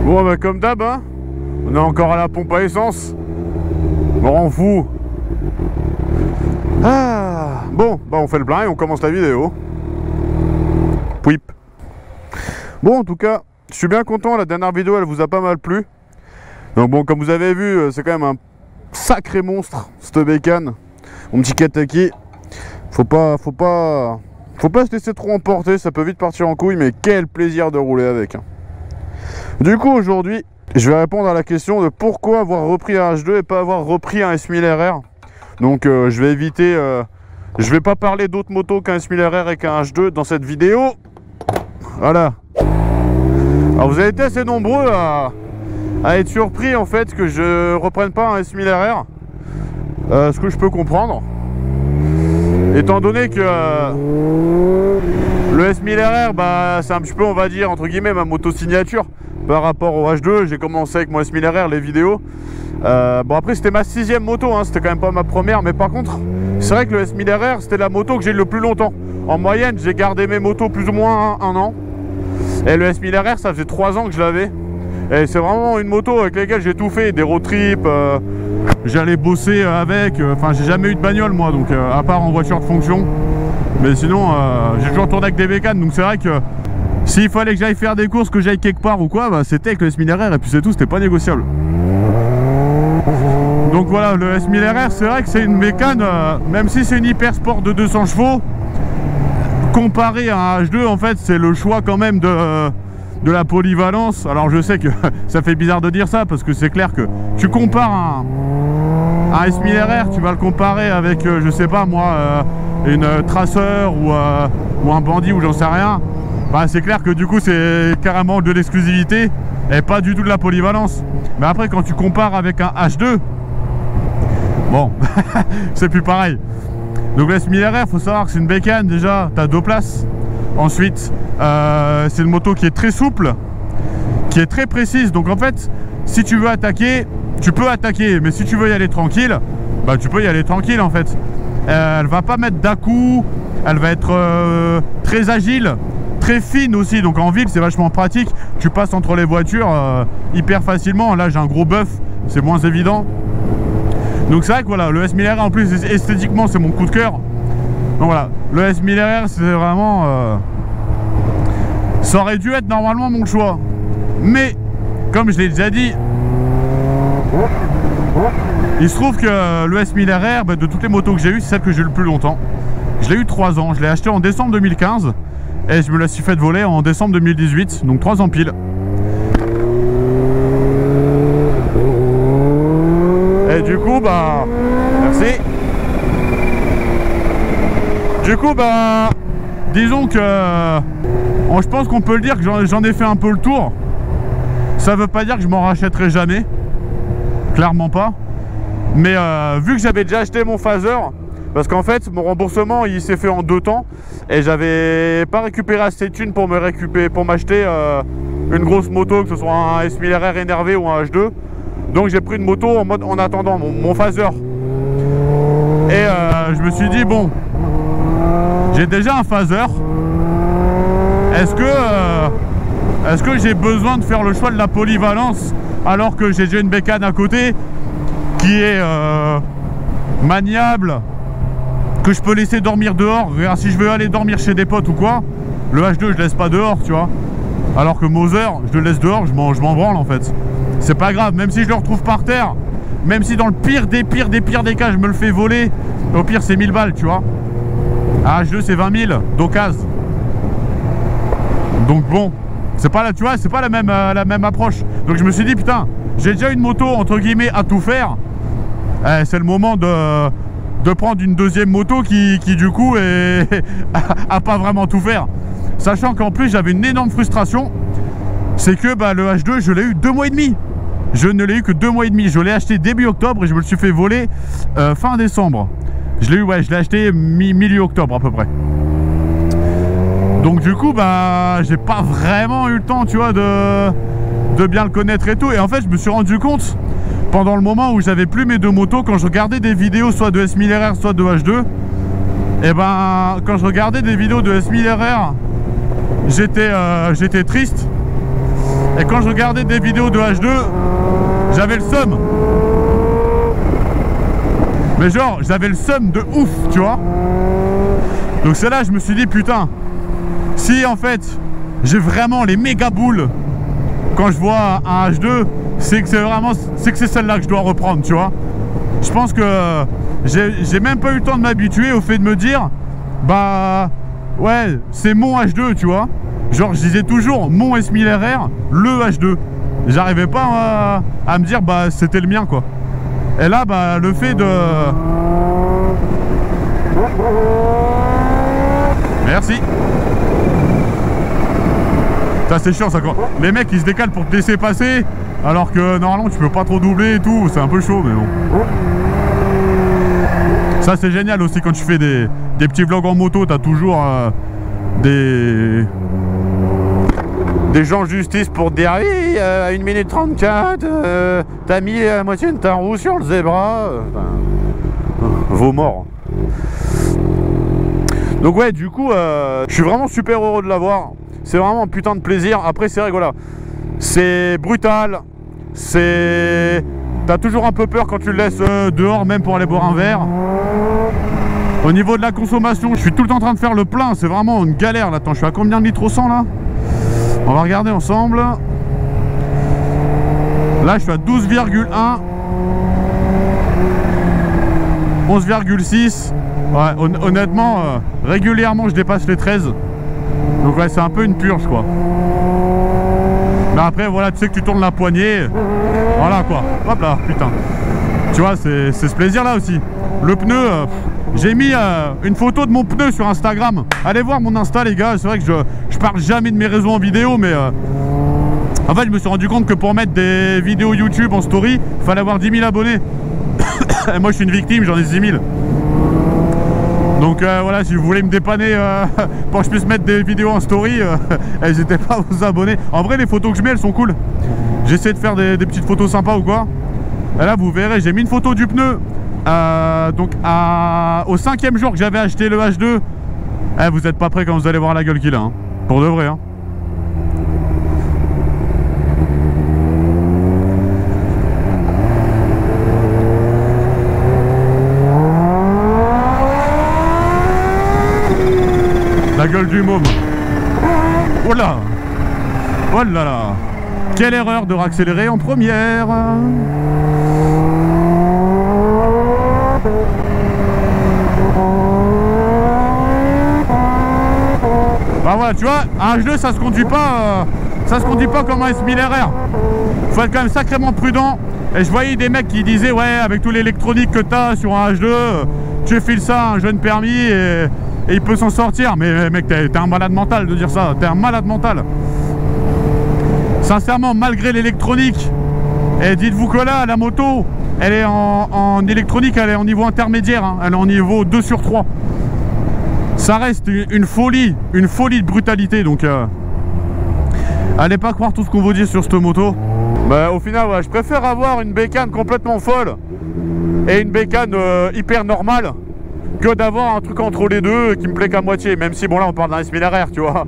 Bon bah comme d'hab hein, on est encore à la pompe à essence. On rend fou. Ah, bon bah on fait le plein et on commence la vidéo. Pouip. Bon en tout cas, je suis bien content, la dernière vidéo elle vous a pas mal plu. Donc bon comme vous avez vu, c'est quand même un sacré monstre cette bécane. Mon petit Kataki. Faut pas se laisser trop emporter, ça peut vite partir en couille, mais quel plaisir de rouler avec hein. Du coup aujourd'hui je vais répondre à la question de pourquoi avoir repris un H2 et pas avoir repris un S1000RR. Donc je vais éviter, je vais pas parler d'autres motos qu'un S1000RR et qu'un H2 dans cette vidéo. Voilà. Alors vous avez été assez nombreux à être surpris en fait que je reprenne pas un S1000RR. Ce que je peux comprendre. Étant donné que le S1000RR, bah, c'est un petit peu, on va dire, entre guillemets, ma moto signature par rapport au H2. J'ai commencé avec mon S1000RR, les vidéos. Bon, après, c'était ma 6e moto, hein, c'était quand même pas ma première. Mais par contre, c'est vrai que le S1000RR, c'était la moto que j'ai le plus longtemps. En moyenne, j'ai gardé mes motos plus ou moins un an. Et le S1000RR, ça faisait 3 ans que je l'avais. Et c'est vraiment une moto avec laquelle j'ai tout fait, des road trips. J'allais bosser avec, enfin j'ai jamais eu de bagnole moi, donc à part en voiture de fonction. Mais sinon j'ai toujours tourné avec des bécanes, donc c'est vrai que s'il fallait que j'aille faire des courses, que j'aille quelque part ou quoi, bah, c'était avec le S1000RR et puis c'est tout, c'était pas négociable. Donc voilà, le S1000RR c'est vrai que c'est une bécane, même si c'est une hyper sport de 200 chevaux, comparé à un H2 en fait c'est le choix quand même de la polyvalence. Alors je sais que ça fait bizarre de dire ça parce que c'est clair que tu compares un S1000RR, tu vas le comparer avec je sais pas moi une Tracer ou un Bandit ou j'en sais rien, bah, c'est clair que du coup c'est carrément de l'exclusivité et pas du tout de la polyvalence. Mais après quand tu compares avec un H2, bon c'est plus pareil. Donc le S1000RR, faut savoir que c'est une bécane, déjà tu as 2 places. Ensuite, c'est une moto qui est très souple, qui est très précise. Donc en fait, si tu veux attaquer, tu peux attaquer. Mais si tu veux y aller tranquille, bah tu peux y aller tranquille en fait. Elle va pas mettre d'à-coup, elle va être très agile, très fine aussi. Donc en ville, c'est vachement pratique. Tu passes entre les voitures hyper facilement. Là, j'ai un gros bœuf, c'est moins évident. Donc c'est vrai que voilà, le S1000RR en plus, esthétiquement, c'est mon coup de cœur. Donc voilà, le S1000RR c'est vraiment... ça aurait dû être normalement mon choix. Mais, comme je l'ai déjà dit, il se trouve que le S1000RR, bah, de toutes les motos que j'ai eues, c'est celle que j'ai eu le plus longtemps. Je l'ai eu 3 ans, je l'ai acheté en décembre 2015 et je me la suis fait voler en décembre 2018, donc 3 ans pile. Et du coup, bah... merci. Du coup, bah, disons que je pense qu'on peut le dire que j'en ai fait un peu le tour. Ça veut pas dire que je m'en rachèterai jamais, clairement pas. Mais vu que j'avais déjà acheté mon phaser, parce qu'en fait mon remboursement il s'est fait en 2 temps et j'avais pas récupéré assez de thunes pour m'acheter une grosse moto, que ce soit un S1000RR énervé ou un H2. Donc j'ai pris une moto en mode en attendant mon phaser. Et je me suis dit bon, j'ai déjà un phaser. Est-ce que j'ai besoin de faire le choix de la polyvalence alors que j'ai déjà une bécane à côté qui est maniable, que je peux laisser dormir dehors. Regarde, si je veux aller dormir chez des potes ou quoi, le H2 je laisse pas dehors, tu vois. Alors que Moser, je le laisse dehors, je m'en branle en fait. C'est pas grave, même si je le retrouve par terre, même si dans le pire des cas je me le fais voler, au pire c'est 1000 balles, tu vois. Un H2 c'est 20 000 d'occasion. Donc bon, c'est pas là, tu vois, c'est pas la même approche. Donc je me suis dit putain, j'ai déjà une moto entre guillemets à tout faire. C'est le moment de prendre une deuxième moto qui du coup a pas vraiment tout faire. Sachant qu'en plus j'avais une énorme frustration, c'est que bah, le H2 je l'ai eu 2 mois et demi. Je ne l'ai eu que 2 mois et demi. Je l'ai acheté début octobre et je me le suis fait voler fin décembre. Je l'ai eu, ouais, je l'ai acheté milieu octobre à peu près. Donc du coup bah j'ai pas vraiment eu le temps, tu vois, de bien le connaître et tout. Et en fait je me suis rendu compte pendant le moment où j'avais plus mes 2 motos, quand je regardais des vidéos soit de S1000RR soit de H2, et ben quand je regardais des vidéos de S1000RR j'étais triste. Et quand je regardais des vidéos de H2, j'avais le seum. Mais genre, j'avais le seum de ouf, tu vois. Donc c'est là, je me suis dit, putain, si en fait, j'ai vraiment les méga boules quand je vois un H2, c'est que c'est celle-là que je dois reprendre, tu vois. Je pense que j'ai même pas eu le temps de m'habituer au fait de me dire, bah, ouais, c'est mon H2, tu vois. Genre, je disais toujours mon S1000 RR, le H2. J'arrivais pas à me dire, bah, c'était le mien, quoi. Et là, bah, le fait de... Merci. Ça, c'est chiant, ça, quoi. Les mecs, ils se décalent pour te laisser passer, alors que, normalement, tu peux pas trop doubler et tout. C'est un peu chaud, mais bon. Ça, c'est génial aussi, quand tu fais des petits vlogs en moto, t'as toujours des gens de justice pour te dire oui, à 1 minute 34, t'as mis la moitié de ta roue sur le zébra. Vos morts. Donc ouais, du coup, je suis vraiment super heureux de l'avoir. C'est vraiment un putain de plaisir. Après, c'est vrai que voilà, c'est brutal. T'as toujours un peu peur quand tu le laisses dehors, même pour aller boire un verre. Au niveau de la consommation, je suis tout le temps en train de faire le plein. C'est vraiment une galère là. Attends, je suis à combien de litres au 100 là? On va regarder ensemble. Là, je suis à 12,1. 11,6. Ouais, honnêtement, régulièrement, je dépasse les 13. Donc ouais, c'est un peu une purge, quoi. Mais après, voilà, tu sais que tu tournes la poignée. Voilà, quoi. Hop là, putain. Tu vois, c'est ce plaisir-là aussi. Le pneu, j'ai mis une photo de mon pneu sur Instagram. Allez voir mon Insta, les gars. C'est vrai que je parle jamais de mes réseaux en vidéo, mais... en fait, je me suis rendu compte que pour mettre des vidéos YouTube en story, il fallait avoir 10 000 abonnés. Et moi, je suis une victime, j'en ai 6 000. Donc voilà, si vous voulez me dépanner pour que je puisse mettre des vidéos en story, n'hésitez pas à vous abonner. En vrai, les photos que je mets, elles sont cool. J'essaie de faire des petites photos sympas ou quoi. Et là, vous verrez, j'ai mis une photo du pneu. Donc au 5e jour que j'avais acheté le H2. Vous êtes pas prêts quand vous allez voir la gueule qu'il a, hein. Pour de vrai, hein. La gueule du môme. Oh là. Oh là là. Quelle erreur de réaccélérer en première. Bah voilà, tu vois, un H2 ça se conduit pas comme un S1000 RR. Faut être quand même sacrément prudent. Et je voyais des mecs qui disaient ouais, avec tout l'électronique que t'as sur un H2, tu files ça à un jeune permis et il peut s'en sortir. Mais mec, t'es un malade mental de dire ça. T'es un malade mental. Sincèrement, malgré l'électronique, et dites-vous que là, la moto, elle est en électronique, elle est en niveau intermédiaire, hein. Elle est en niveau 2 sur 3. Ça reste une folie de brutalité. Donc, allez pas croire tout ce qu'on vous dit sur cette moto. Bah, au final, ouais, je préfère avoir une bécane complètement folle et une bécane hyper normale que d'avoir un truc entre les deux qui me plaît qu'à moitié. Même si, bon, là, on parle d'un S1000 RR, tu vois.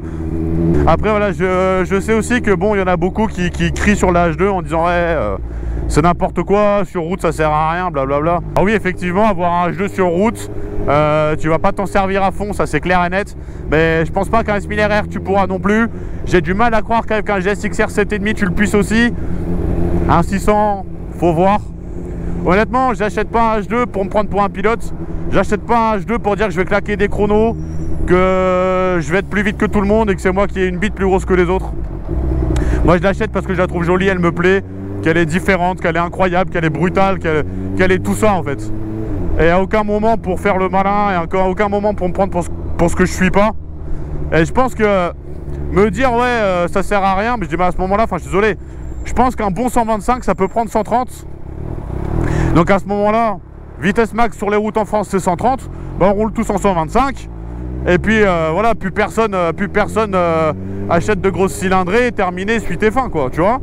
Après, voilà, je sais aussi que, bon, il y en a beaucoup qui crient sur la H2 en disant, ouais, c'est n'importe quoi, sur route, ça sert à rien, blablabla. Ah oui, effectivement, avoir un H2 sur route, tu vas pas t'en servir à fond, ça c'est clair et net. Mais je pense pas qu'un S1000 RR, tu pourras non plus. J'ai du mal à croire qu'avec un GSX-R 7,5, tu le puisses aussi. Un 600, faut voir. Honnêtement, j'achète pas un H2 pour me prendre pour un pilote. J'achète pas un H2 pour dire que je vais claquer des chronos, que je vais être plus vite que tout le monde et que c'est moi qui ai une bite plus grosse que les autres. Moi je l'achète parce que je la trouve jolie, elle me plaît, qu'elle est différente, qu'elle est incroyable, qu'elle est brutale, qu'elle est tout ça en fait. Et à aucun moment pour faire le malin, et à aucun moment pour me prendre pour ce que je suis pas. Et je pense que me dire ouais ça sert à rien, mais je dis bah à ce moment là, enfin je suis désolé, je pense qu'un bon 125 ça peut prendre 130. Donc à ce moment là, vitesse max sur les routes en France c'est 130, bah on roule tous en 125. Et puis voilà, plus personne achète de grosses cylindrées, terminé, suite et fin quoi, tu vois.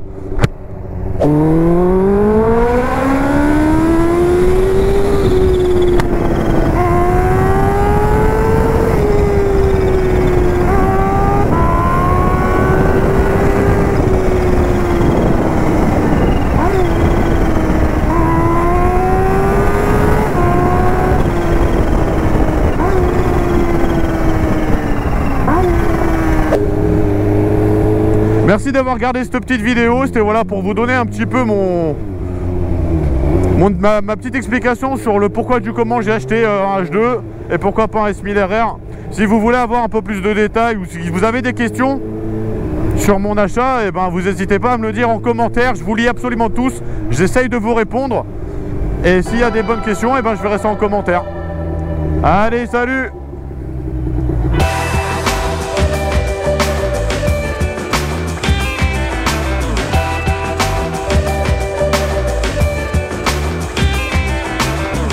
Merci d'avoir regardé cette petite vidéo. C'était voilà pour vous donner un petit peu ma petite explication sur le pourquoi du comment j'ai acheté un H2 et pourquoi pas un S1000 RR. Si vous voulez avoir un peu plus de détails ou si vous avez des questions sur mon achat, et ben vous n'hésitez pas à me le dire en commentaire. Je vous lis absolument tous. J'essaye de vous répondre. Et s'il y a des bonnes questions, et ben je verrai ça en commentaire. Allez, salut!